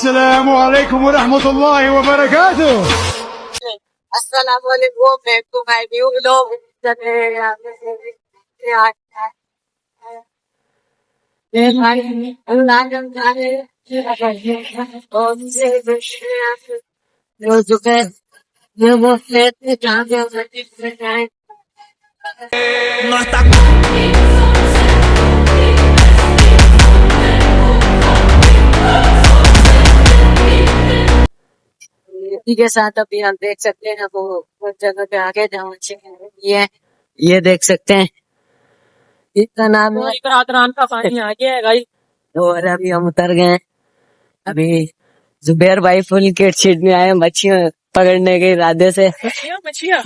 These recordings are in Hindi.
अस्सलामु अलैकुम व रहमतुल्लाहि व बरकातुह। अस्सलामुअलैकुम भाई लोग इसी के साथ अभी हम देख सकते हैं वो जगह पे आगे जहाँ ये देख सकते हैं इसका नाम है रात का पानी आ गया है भाई। और अभी हम उतर गए हैं। अभी जुबैर भाई फुल किट शीट में आए मच्छियां पकड़ने के इरादे से।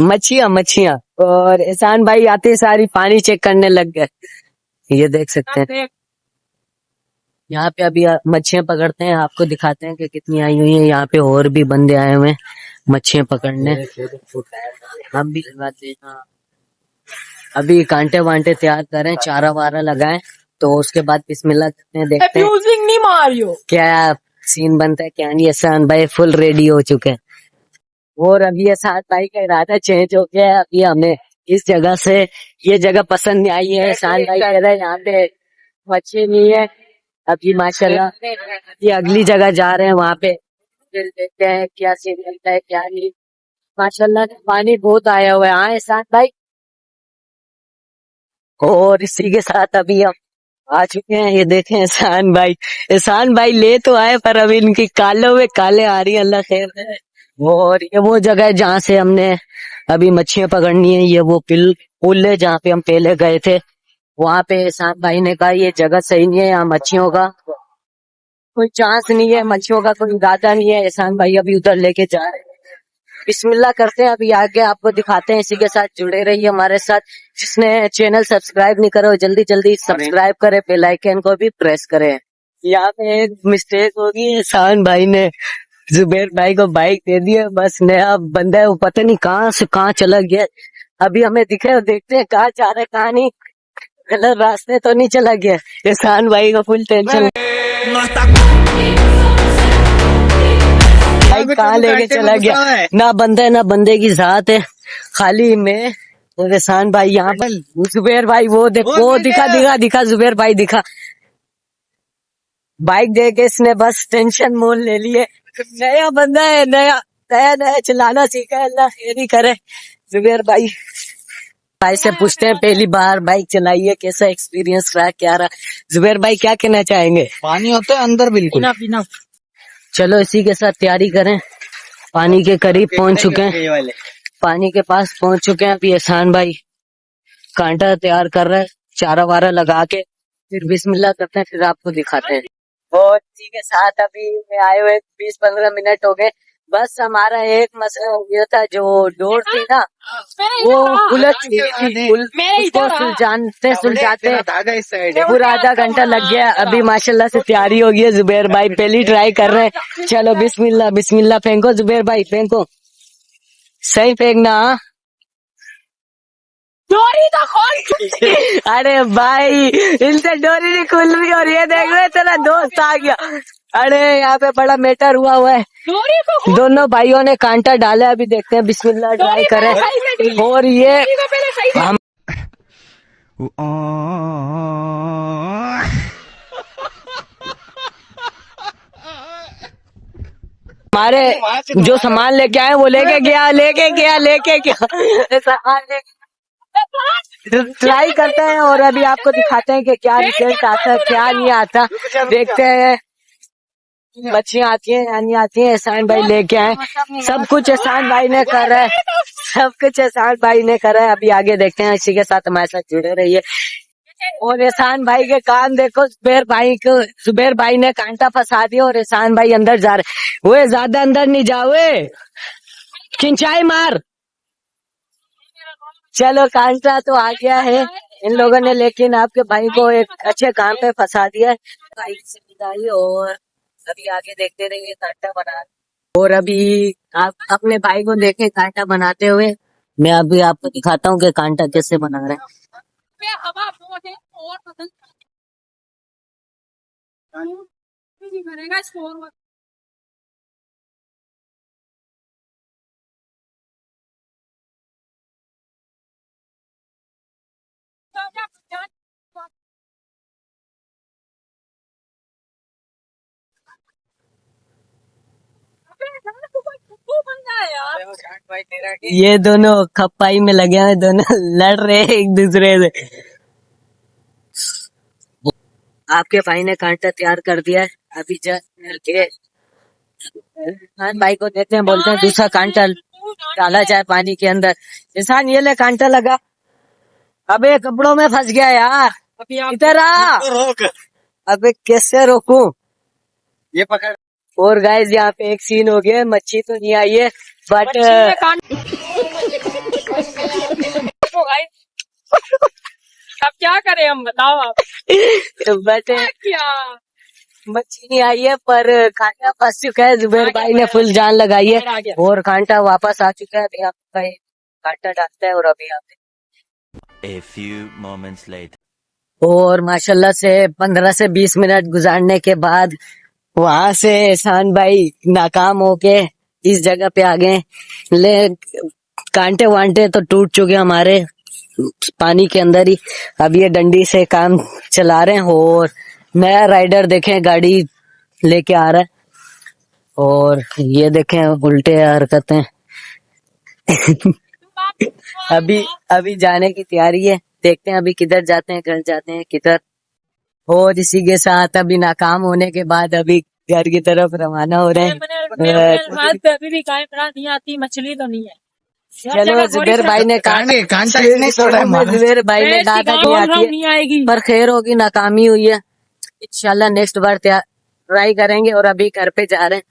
मच्छियां और एहसान भाई आते सारी पानी चेक करने लग गए। ये देख सकते हैं यहाँ पे अभी मच्छियां पकड़ते हैं, आपको दिखाते हैं कि कितनी आई हुई है। यहाँ पे और भी बंदे आए हुए हैं मच्छियां पकड़ने। हम भी लगाते हैं। अभी कांटे वांटे तैयार करें, चारा वारा लगाएं, तो उसके बाद बिस्मिल्लाह करते हैं, देखते हैं नहीं मारियो क्या सीन बनता है क्या नहीं। एहसान भाई फुल रेडी हो चुके हैं और अभी एहसान भाई का इरादा चेंज हो गया है। अभी हमें इस जगह से ये जगह पसंद नहीं आई है। एहसान भाई कह रहे हैं यहाँ पे मच्छी नहीं है। अभी माशाल्लाह ये अगली जगह जा रहे हैं, वहाँ पे फिर देखते हैं क्या सीन बनता है क्या नहीं। माशाल्लाह पानी बहुत आया हुआ है। हाँ एहसान भाई, और इसी के साथ अभी हम आ चुके हैं। ये देखें एहसान भाई ले तो आए पर अभी इनकी कालों में काले आ रही है, अल्लाह खैर है। और ये वो जगह है जहाँ से हमने अभी मच्छियां पकड़नी है। ये वो पुल है जहाँ पे हम पहले गए थे। वहाँ पे एहसान भाई ने कहा ये जगह सही नहीं है, यहाँ मच्छियों का कोई चांस नहीं है, मच्छियों का कोई इरादा नहीं है। एहसान भाई अभी उधर लेके जा रहे हैं। बिस्मिल्लाह करते हैं, अभी आगे आपको दिखाते हैं। इसी के साथ जुड़े रहिए हमारे साथ। जिसने चैनल सब्सक्राइब नहीं करो जल्दी जल्दी सब्सक्राइब करे, बेल आइकन को भी प्रेस करे। यहाँ पे एक मिस्टेक होगी, एहसान भाई ने जुबैर भाई को बाइक दे दी है, बस नया बंदा है वो पता नहीं कहाँ से कहाँ चला गया। अभी हमें दिखे, देखते हैं कहाँ जा रहे कहाँ नहीं, गलत रास्ते तो नहीं चला गया। एहसान भाई को फुल टेंशन कहाँ लेके चला गया, ना बंदा है ना बंदे की जात है, खाली में। और एहसान भाई यहाँ पर जुबैर भाई वो दिखा जुबैर भाई दिखा। बाइक दे के इसने बस टेंशन मोल ले लिए। नया बंदा है, नया नया चलाना सीखा है, अल्लाह खैर ही करे। जुबैर भाई से पूछते हैं पहली बार बाइक चलाई है, कैसा एक्सपीरियंस रहा क्या रहा। जुबैर भाई क्या कहना चाहेंगे? पानी होता है अंदर बिल्कुल बिना चलो इसी के साथ तैयारी करें। पानी के करीब पहुंच चुके हैं, पानी के पास पहुंच चुके हैं। अभी एहसान भाई कांटा तैयार कर रहे हैं, चारा वारा लगा के फिर बिस्मिल्लाह करते हैं, फिर आपको दिखाते हैं। और इसी के साथ अभी आए हुए 20-15 मिनट हो गए। बस हमारा एक मसला हो गया था, जो डोर थी ना वो उलझ गई थी। उसको सुलझाते पूरा आधा घंटा लग गया। अभी माशाल्लाह से तैयारी हो गई है। जुबैर भाई पहली ट्राई कर रहे हैं। चलो बिस्मिल्लाह बिस्मिल्लाह फेंको जुबैर भाई फेंको, सही फेंकना। डोरी तो खोल अरे भाई इनसे डोरी नहीं खुल रही। और ये देख रहे तेरा दोस्त आ गया। अरे यहाँ पे बड़ा मैटर हुआ है। दोनों भाइयों ने कांटा डाला, अभी देखते हैं बिस्मिल्लाह ट्राई करें। और ये हम हमारे जो सामान लेके आए वो लेके गया सामान ट्राई करते हैं और अभी आपको दिखाते हैं कि क्या रिजल्ट आता है क्या नहीं आता। देखते हैं मच्छियाँ आती हैं या नहीं आती हैं। एहसान भाई लेके आए, सब कुछ एहसान भाई ने करा है, सब कुछ एहसान भाई ने करा है। अभी आगे देखते हैं, इसी के साथ हमारे साथ जुड़े रहिए। और एहसान भाई के कान देखो, जुबैर भाई ने कांटा फंसा दिया और एहसान भाई अंदर जा रहे। वो ज्यादा अंदर नहीं जाओ, खिंचाई मार। चलो कांटा तो आ गया है इन लोगों ने, लेकिन आपके भाई को एक अच्छे काम पे फंसा दिया है। बाइक से विदाई। और अभी आगे देखते रहिए कांटा बना। और अभी आप अपने भाई को देखें कांटा बनाते हुए। मैं अभी आपको दिखाता हूँ कि कांटा कैसे बना रहे हैं। ये दोनों खपाई में लगे हैं, दोनों लड़ रहे हैं एक दूसरे से। आपके भाई ने कांटा तैयार कर दिया है, अभी जस्ट के ईशान भाई को देते हैं, बोलते हैं दूसरा कांटा डाला जाए पानी के अंदर। ईशान ये ले कांटा लगा। अबे कपड़ों में फंस गया यार, इधर आ। अबे कैसे रोकूं? ये पकड़। और गाइस यहाँ पे एक सीन हो गया, मच्छी तो नहीं आई है बट अब क्या करें हम, बताओ आप। बट क्या मच्छी नहीं आई है पर कांटा फंस चुका है। जुबेर भाई ने फुल जान लगाई है और कांटा वापस आ चुका है। अभी आपका कांटा डालता है और अभी आप A few moments later. और माशाल्लाह से 15 से 20 मिनट गुजारने के बाद वहां से एहसान भाई नाकाम होके इस जगह पे आ गए। ले कांटे वांटे तो टूट चुके हमारे पानी के अंदर ही। अब ये डंडी से काम चला रहे हैं और नया राइडर देखें गाड़ी लेके आ रहा है और ये देखें उल्टे हरकतें। अभी जाने की तैयारी है, देखते हैं अभी किधर जाते हैं, घर जाते हैं किधर। और इसी के साथ अभी नाकाम होने के बाद अभी घर की तरफ रवाना हो रहे हैं। अभी भी कांटा नहीं आती, मछली तो नहीं है। चलो जुबेर भाई ने कांटा इसने छोड़ा है मारा। जुबेर भाई ने कहा था कि आती है, नहीं आएगी। पर खैर होगी, नाकामी हुई है। इंशाल्लाह नेक्स्ट बार ट्राई करेंगे। और अभी घर पे जा रहे हैं।